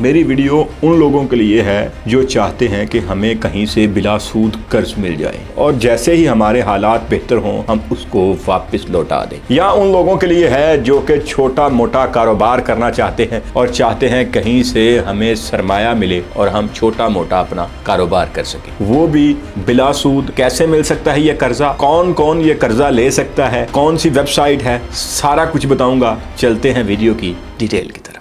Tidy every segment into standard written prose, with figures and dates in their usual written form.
मेरी वीडियो उन लोगों के लिए है जो चाहते हैं कि हमें कहीं से बिला सूद कर्ज मिल जाए और जैसे ही हमारे हालात बेहतर हों हम उसको वापस लौटा दें, या उन लोगों के लिए है जो कि छोटा मोटा कारोबार करना चाहते हैं और चाहते हैं कहीं से हमें सरमाया मिले और हम छोटा मोटा अपना कारोबार कर सकें, वो भी बिला सूद। कैसे मिल सकता है ये कर्जा, कौन कौन ये कर्जा ले सकता है, कौन सी वेबसाइट है, सारा कुछ बताऊंगा। चलते हैं वीडियो की डिटेल की तरफ।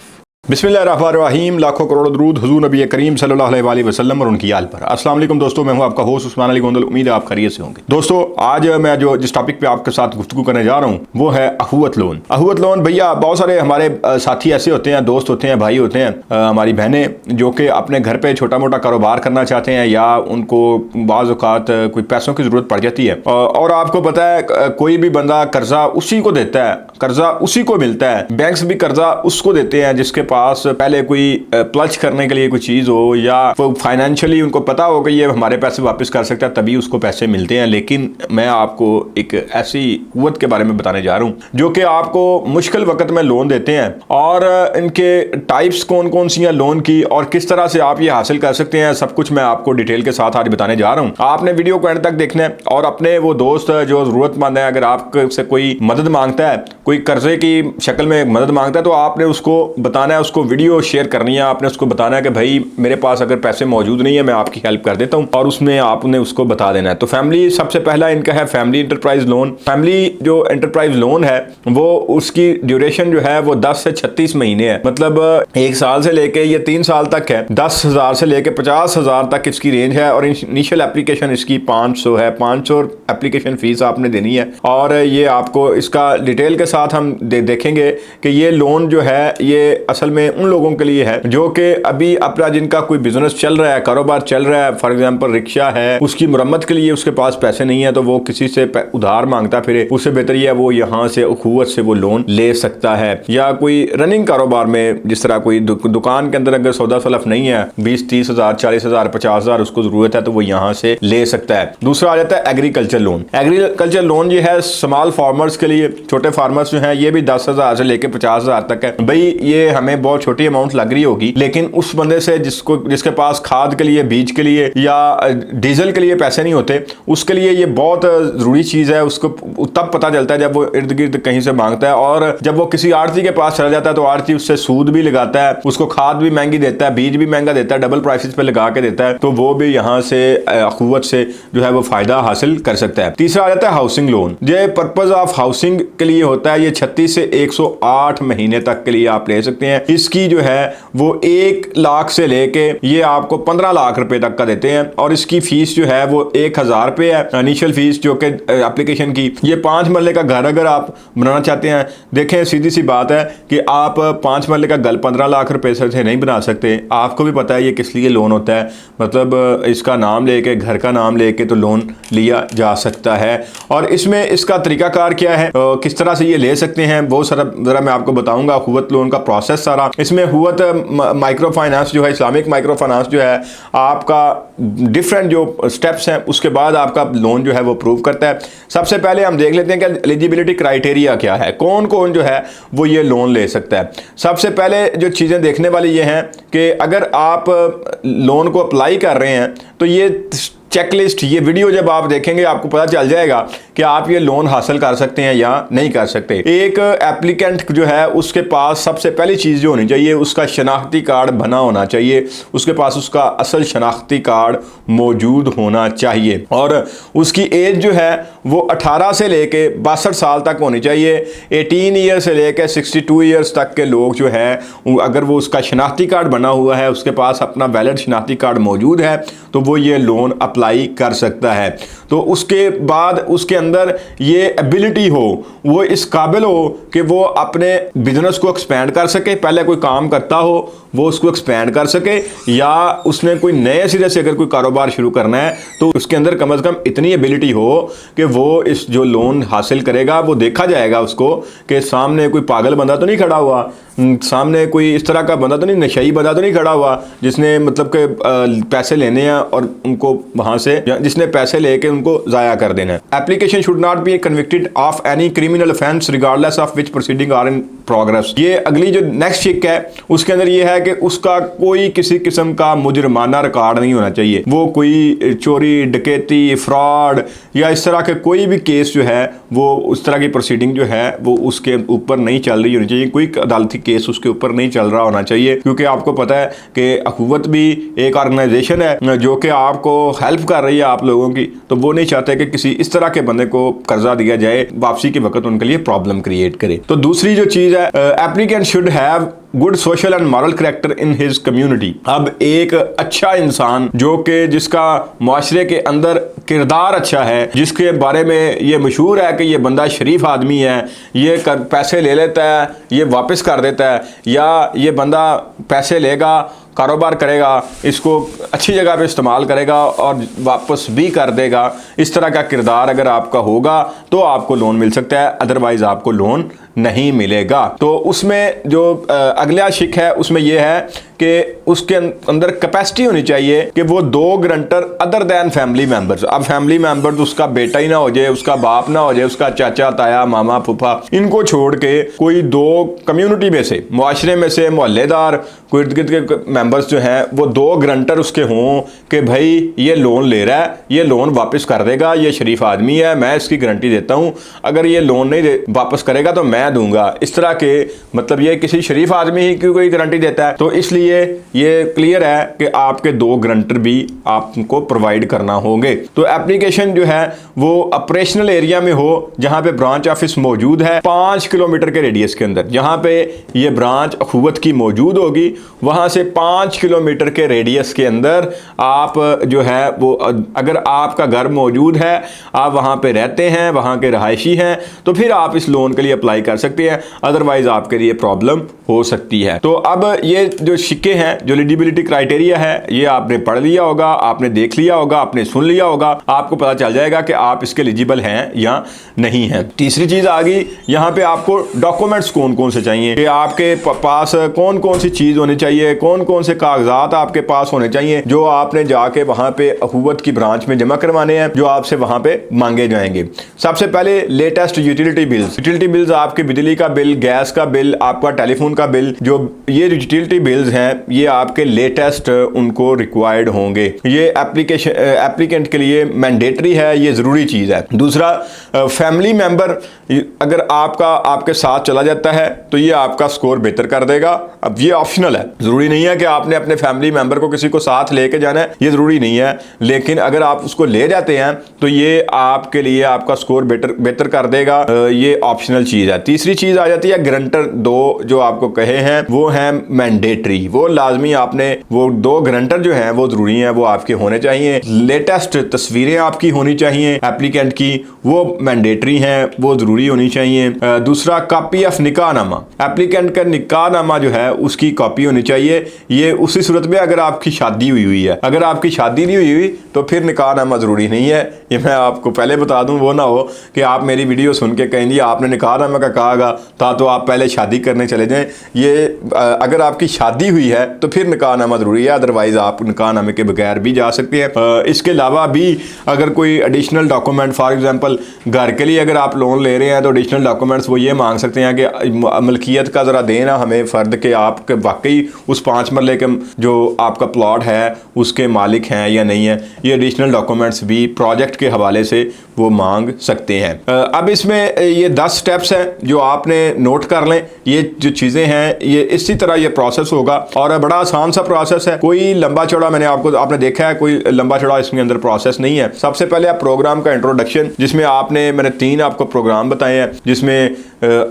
बिस्मिल्लाहिर्रहमानिर्रहीम, लाखों करोड़ों दरूद हुजूर नबी करीम सल्लल्लाहु अलैहि वसल्लम और उनकी आल पर। अस्सलाम वालेकुम दोस्तों, मैं हूं आपका होस्ट उस्मान अली गोंदल। उम्मीद है आप खैरियत से होंगे। दोस्तों आज मैं जिस टॉपिक पे आपके साथ गुफ्तगू करने जा रहा हूं वो है अखुवत लोन। अखुवत लोन भैया, बहुत सारे हमारे साथी ऐसे होते हैं, दोस्त होते हैं, भाई होते हैं, हमारी बहनें जो कि अपने घर पे छोटा मोटा कारोबार करना चाहते हैं या उनको बाज़ औक़ात कोई पैसों की ज़रूरत पड़ जाती है और आपको पता है कोई भी बंदा कर्जा उसी को देता है, कर्जा उसी को मिलता है। बैंक्स भी कर्जा उसको देते हैं जिसके पास पहले कोई प्लच करने के लिए कोई चीज हो या वो फाइनेंशियली उनको पता हो कि ये हमारे पैसे वापस कर सकता है, तभी उसको पैसे मिलते हैं। लेकिन मैं आपको एक ऐसी कुव्वत के बारे में बताने जा रहा हूं जो कि आपको मुश्किल वक्त में लोन देते हैं और इनके टाइप्स कौन कौन सी हैं लोन की और किस तरह से आप ये हासिल कर सकते हैं, सब कुछ मैं आपको डिटेल के साथ आज बताने जा रहा हूं। आपने वीडियो को एंड तक देखना है और अपने वो दोस्त जो जरूरतमंद है, अगर आपसे कोई मदद मांगता है, कोई कर्जे की शक्ल में मदद मांगता है, तो आपने उसको बताना है, उसको वीडियो शेयर करनी है, आपने उसको बताना है कि भाई मेरे पास अगर पैसे मौजूद नहीं है मैं आपकी हेल्प कर देता हूं, और उसमें आपने उसको बता देना है। तो फैमिली सबसे पहला इनका है फैमिली एंटरप्राइज लोन। फैमिली जो एंटरप्राइज लोन है वो उसकी ड्यूरेशन जो है वो 10 से 36 महीने है, मतलब 1 साल से लेके ये 3 साल तक है। 10,000 से लेके 50,000 तक इसकी रेंज है और इनिशियल एप्लीकेशन इसकी 500 है। 500 एप्लीकेशन फीस आपने देनी है और ये आपको इसका डिटेल के साथ हम देखेंगे कि ये लोन जो है ये असल में उन लोगों के लिए है जो कि अभी अपना जिनका कोई बिजनेस चल रहा है, कारोबार चल रहा है, फॉर एग्जांपल रिक्शा है, उसकी मुरम्मत के लिए उसके पास पैसे नहीं है तो वो किसी से उधार मांगता फिरे, उससे बेहतर ये है वो यहाँ से अखुवत से वो लोन ले सकता है। या कोई रनिंग कारोबार में जिस तरह कोई दुकान के अंदर अगर सौदा सलफ नहीं है, 20-30 हज़ार, 40 हज़ार, 50 हज़ार उसको जरूरत है तो वो यहाँ से ले सकता है। दूसरा आ जाता है एग्रीकल्चर लोन। एग्रीकल्चर लोन ये है स्मॉल फार्मर्स के लिए, छोटे फार्मर्स जो है, ये भी 10,000 से लेके 50,000 तक है। भाई ये हमें बहुत छोटी अमाउंट लग रही होगी, लेकिन उस बंदे से जिसके पास खाद के लिए, बीज के लिए या डीजल के लिए पैसे नहीं होते, उसके लिए ये बहुत जरूरी चीज है। उसको तब पता चलता है जब वो इर्द गिर्द कहीं से मांगता है, और जब वो किसी आड़ती के पास चला जाता है तो आड़ती उससे सूद भी लगाता है, उसको खाद भी महंगी देता है, बीज भी महंगा देता है, डबल प्राइसेस पे लगा के देता है, तो वो भी यहाँ से अखुवत से जो है वो फायदा हासिल कर सकता है। तीसरा आ जाता है हाउसिंग लोन। ये पर्पज ऑफ हाउसिंग के लिए होता है। ये 36 से 108 महीने तक के लिए आप ले सकते हैं। इसकी जो है वो 1 लाख से लेके ये आपको 15 लाख रुपए तक का देते हैं और इसकी फीस जो है वो 1,000 रुपए है इनिशियल फीस जो कि एप्लीकेशन की। ये 5 मरले का घर अगर आप बनाना चाहते हैं, देखें सीधी सी बात है कि आप 5 मरले का घर 15 लाख रुपए से नहीं बना सकते। आपको भी पता है ये किस लिए लोन होता है, मतलब इसका नाम लेके, घर का नाम लेके तो लोन लिया जा सकता है। और इसमें इसका तरीकाकार क्या है, किस तरह से ये ले सकते हैं, वो जरा मैं आपको बताऊंगा। हुवत लोन का प्रोसेस सारा, इसमें हुवत माइक्रो फाइनेंस जो है, इस्लामिक माइक्रो फाइनेंस जो है, आपका डिफरेंट जो स्टेप्स हैं उसके बाद आपका लोन जो है वो अप्रूव करता है। सबसे पहले हम देख लेते हैं कि एलिजिबिलिटी क्राइटेरिया क्या है, कौन कौन जो है वो ये लोन ले सकता है। सबसे पहले जो चीज़ें देखने वाली ये हैं कि अगर आप लोन को अप्लाई कर रहे हैं तो ये चेकलिस्ट, ये वीडियो जब आप देखेंगे आपको पता चल जाएगा कि आप ये लोन हासिल कर सकते हैं या नहीं कर सकते। एक एप्लीकेंट जो है उसके पास सबसे पहली चीज़ जो होनी चाहिए, उसका शनाख्ती कार्ड बना होना चाहिए, उसके पास उसका असल शनाख्ती कार्ड मौजूद होना चाहिए और उसकी एज जो है वो 18 से लेके 62 साल तक होनी चाहिए। 18 ईयर से लेके 62 ईयर्स तक के लोग जो है, अगर वो उसका शनाख्ती कार्ड बना हुआ है, उसके पास अपना वैलिड शनाख्ती कार्ड मौजूद है, तो वो ये लोन अप्लाई कर सकता है। तो उसके बाद उसके अंदर ये एबिलिटी हो, वो इस काबिल हो कि वो अपने बिजनेस को एक्सपेंड कर सके, पहले कोई काम करता हो वो उसको एक्सपेंड कर सके, या उसने कोई नए सिरे से अगर कोई कारोबार शुरू करना है तो उसके अंदर कम से कम इतनी एबिलिटी हो कि वो इस जो लोन हासिल करेगा वो देखा जाएगा उसको कि सामने कोई पागल बंदा तो नहीं खड़ा हुआ, सामने कोई इस तरह का बंदा तो नहीं, नशई बंदा तो नहीं खड़ा हुआ जिसने मतलब के पैसे लेने हैं और उनको वहाँ वहां से जिसने पैसे लेके उनको जाया कर देना है। Application should not be convicted of any criminal offence regardless of which proceeding are in progress. ये अगली जो नेक्स्ट शिक है उसके अंदर ये है कि उसका कोई किसी किस्म का मुजरमाना रिकॉर्ड नहीं होना चाहिए। वो कोई चोरी, डकैती, फ्रॉड या इस तरह के कोई भी केस जो है वो उस तरह की प्रोसीडिंग जो है वो उसके ऊपर नहीं चल रही होनी चाहिए। कोई अदालती केस उसके ऊपर नहीं चल रहा होना चाहिए, क्योंकि आपको पता है कि अखुवत भी एक ऑर्गेनाइजेशन है जो कि आपको हेल्प कर रही है आप लोगों की, तो वो नहीं चाहते कि किसी इस तरह के बंदे को कर्जा दिया जाए वापसी के वक्त उनके लिए प्रॉब्लम क्रिएट करे। तो दूसरी जो चीज है, applicant should have good social and moral character in his community. अब एक अच्छा इंसान जो कि जिसका माशरे के अंदर किरदार अच्छा है, जिसके बारे में ये मशहूर है कि ये बंदा शरीफ आदमी है, ये पैसे ले लेता है, ये वापस कर देता है, या ये बंदा पैसे लेगा, कारोबार करेगा, इसको अच्छी जगह पे इस्तेमाल करेगा और वापस भी कर देगा, इस तरह का किरदार अगर आपका होगा तो आपको लोन मिल सकता है, अदरवाइज आपको लोन नहीं मिलेगा। तो उसमें जो अगला शिक है उसमें यह है कि उसके अंदर कैपेसिटी होनी चाहिए कि वो 2 guarantor other than family members. अब फैमिली मेंबर्स उसका बेटा ही ना हो जाए, उसका बाप ना हो जाए, उसका चाचा, ताया, मामा, फूफा, इनको छोड़ के कोई 2 कम्युनिटी में से, मुआशरे में से, मोहल्लेदार, कोई इर्द गिर्द के मेंबर्स जो हैं वो 2 गारंटर उसके हों कि भाई ये लोन ले रहा है, ये लोन वापस कर देगा, ये शरीफ आदमी है, मैं इसकी गारंटी देता हूँ, अगर ये लोन नहीं वापस करेगा तो मैं दूंगा। इस तरह के मतलब ये किसी शरीफ आदमी ही क्यों कोई गारंटी देता है, तो इसलिए ये क्लियर है कि आपके 2 गारंटर भी आपको प्रोवाइड करना होंगे। तो एप्लीकेशन जो है वो ऑपरेशनल एरिया में हो जहां पे ब्रांच ऑफिस मौजूद है, 5 किलोमीटर के रेडियस के अंदर जहां पे ये ब्रांच अखुवत की मौजूद होगी, वहां से 5 किलोमीटर के रेडियस के अंदर आप जो है वो, अगर आपका घर मौजूद है, आप वहां पे रहते हैं, वहां के रहायशी हैं, तो फिर आप इस लोन के लिए अप्लाई कर सकते हैं, अदरवाइज आपके लिए प्रॉब्लम हो सकती है। तो अब ये जो शिक्के हैं, जो एलिजिबिलिटी क्राइटेरिया है, ये आपने पढ़ लिया होगा, आपने देख लिया होगा, आपने सुन लिया होगा, आपको पता चल जाएगा कि आप इसके एलिजिबल हैं या नहीं हैं। तीसरी चीज आ गई, यहाँ पे आपको डॉक्यूमेंट्स कौन कौन से चाहिए, कि आपके पास कौन कौन सी चीज होनी चाहिए, कौन कौन से कागजात आपके पास होने चाहिए जो आपने जाके वहां पे अखुवत की ब्रांच में जमा करवाने हैं, जो आपसे वहां पे मांगे जाएंगे। सबसे पहले latest utility bills. Utility bills आपके बिजली का बिल, गैस का बिल, आपका टेलीफोन का बिल, जो ये यूटिलिटी बिल्स हैं ये आपके लेटेस्ट उनको रिक्वायर्ड होंगे। ये एप्लीकेंट के लिए मैंडेटरी है, ये जरूरी चीज है। दूसरा, फैमिली मेंबर अगर आपके साथ चला जाता है तो ये आपका स्कोर बेहतर कर देगा। अब ये ऑप्शनल है, जरूरी नहीं है कि आपने अपने फैमिली मेंबर को किसी को साथ लेके जाना है, ये जरूरी नहीं है, लेकिन अगर आप उसको ले जाते हैं तो ये आपके लिए आपका स्कोर बेहतर कर देगा, ये ऑप्शनल चीज है। तीसरी चीज आ जाती है गारंटर 2 जो आपको कहे हैं वो है मैंडेटरी, वो लाजमी आपने वो 2 गारंटर जो हैं वो जरूरी हैं, वो आपके होने चाहिए। लेटेस्ट तस्वीरें आपकी होनी चाहिए एप्लीकेंट की, वो मैंडेटरी हैं, वो जरूरी होनी चाहिए। दूसरा, कॉपी ऑफ निकाहनामा, एप्लीकेंट का निकाहनामा जो है उसकी कॉपी होनी चाहिए। ये उसी सूरत में अगर आपकी शादी हुई है, अगर आपकी शादी नहीं हुई तो फिर निकाहनामा जरूरी नहीं है। ये मैं आपको पहले बता दूं, वो ना हो कि आप मेरी वीडियो सुन के कहेंगे आपने निकाहनामा का कहा था तो आप पहले शादी करने चले जाएं। ये अगर आपकी शादी हुई है तो फिर निकाहनामा जरूरी है, अदरवाइज आप निकाहनामे के बगैर भी जा सकते हैं। इसके अलावा भी अगर कोई एडिशनल डॉक्यूमेंट, फॉर एग्जांपल घर के लिए अगर आप लोन ले रहे हैं तो एडिशनल डॉक्यूमेंट्स वो ये मांग सकते हैं कि मलकियत का ज़रा देना हमें फ़र्द के आप वाकई उस 5 मरले के जो आपका प्लॉट है उसके मालिक हैं या नहीं है। ये एडिशनल डॉक्यूमेंट्स भी प्रोजेक्ट के हवाले से वो मांग सकते हैं। अब इसमें ये 10 स्टेप्स हैं जो आपने नोट कर लें। ये जो चीज़ें हैं ये इसी तरह ये प्रोसेस होगा और बड़ा आसान सा प्रोसेस है, कोई लंबा चौड़ा आपने देखा है कोई लंबा चौड़ा इसके अंदर प्रोसेस नहीं है। सबसे पहले आप प्रोग्राम का इंट्रोडक्शन, जिसमें मैंने 3 आपको प्रोग्राम बताए हैं, जिसमें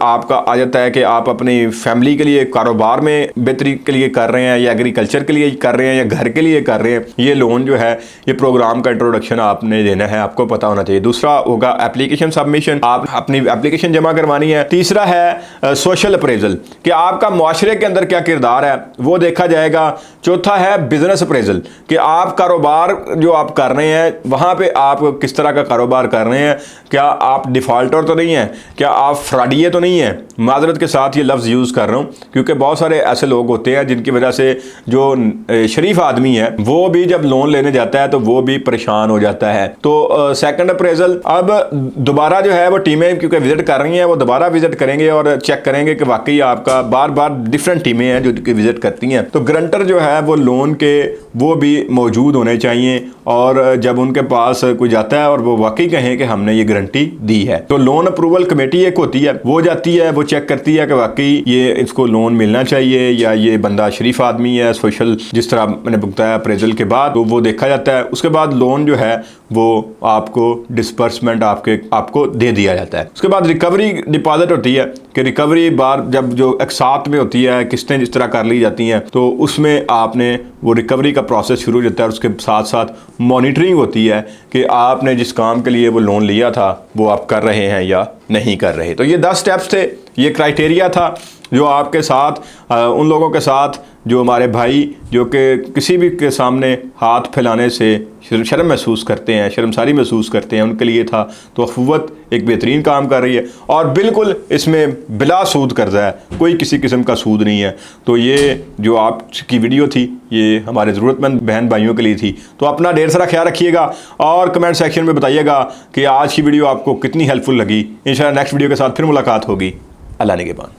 आपका आ जाता है कि आप अपनी फैमिली के लिए, कारोबार में बेहतरी के लिए कर रहे हैं या एग्रीकल्चर के लिए कर रहे हैं या घर के लिए कर रहे हैं। ये लोन जो है ये प्रोग्राम का इंट्रोडक्शन आपने देना है, आपको पता होना चाहिए। दूसरा होगा एप्लीकेशन सबमिशन, आप अपनी एप्लीकेशन जमा करवानी है। तीसरा है सोशल अप्रेजल, कि आपका मुआशरे के अंदर क्या किरदार है वो वो देखा जाएगा। चौथा है बिजनेस अप्रेजल, कि आप कारोबार जो आप कर रहे हैं वहाँ पे आप किस तरह का कारोबार कर रहे हैं, क्या आप डिफ़ॉल्टर तो नहीं हैं, क्या आप फ्रॉडिये तो नहीं हैं। माजरत के साथ ये लफ्ज़ यूज़ कर रहा हूँ क्योंकि बहुत सारे ऐसे लोग होते हैं जिनकी वजह से जो शरीफ आदमी है वो भी जब लोन लेने जाता है तो वो भी परेशान हो जाता है। तो सेकंड अप्रेजल, अब दोबारा जो है वो टीमें क्योंकि विजिट कर रही हैं, वो दोबारा विजिट करेंगे और चेक करेंगे कि वाकई आपका बार बार डिफरेंट टीमें हैं जो कि विजिट करती हैं। तो गारंटर जो है वो लोन के वो भी मौजूद होने चाहिए, और जब उनके पास कोई जाता है और वो वाकई कहें कि हमने ये गारंटी दी है, तो लोन अप्रूवल कमेटी एक होती है, वो जाती है, वो चेक करती है कि वाकई ये इसको लोन मिलना चाहिए या ये बंदा शरीफ आदमी है, सोशल जिस तरह मैंने बताया अप्रेजल के बाद, तो वो देखा जाता है। उसके बाद लोन जो है वो आपको डिस्पर्समेंट आपको दे दिया जाता है। उसके बाद रिकवरी डिपॉजिट होती है कि रिकवरी बार जब जो एक साथ में होती है, किस्तें जिस तरह कर ली जाती हैं, तो उसमें आपने वो रिकवरी का प्रोसेस शुरू हो जाता है। और उसके साथ साथ मॉनिटरिंग होती है कि आपने जिस काम के लिए वो लोन लिया था वो आप कर रहे हैं या नहीं कर रहे। तो ये 10 स्टेप्स थे, ये क्राइटेरिया था जो आपके साथ उन लोगों के साथ जो हमारे भाई जो कि किसी भी के सामने हाथ फैलाने से शर्म महसूस करते हैं, शर्मसारी महसूस करते हैं, उनके लिए था। तो अखुवत एक बेहतरीन काम कर रही है और बिल्कुल इसमें बिला सूद कर्जा है, कोई किसी किस्म का सूद नहीं है। तो ये जो आपकी वीडियो थी ये हमारे ज़रूरतमंद बहन भाइयों के लिए थी। तो अपना ढेर सारा ख्याल रखिएगा और कमेंट सेक्शन में बताइएगा कि आज की वीडियो आपको कितनी हेल्पफुल लगी। इंशाल्लाह नेक्स्ट वीडियो के साथ फिर मुलाकात होगी। अल्लाह निगहबान।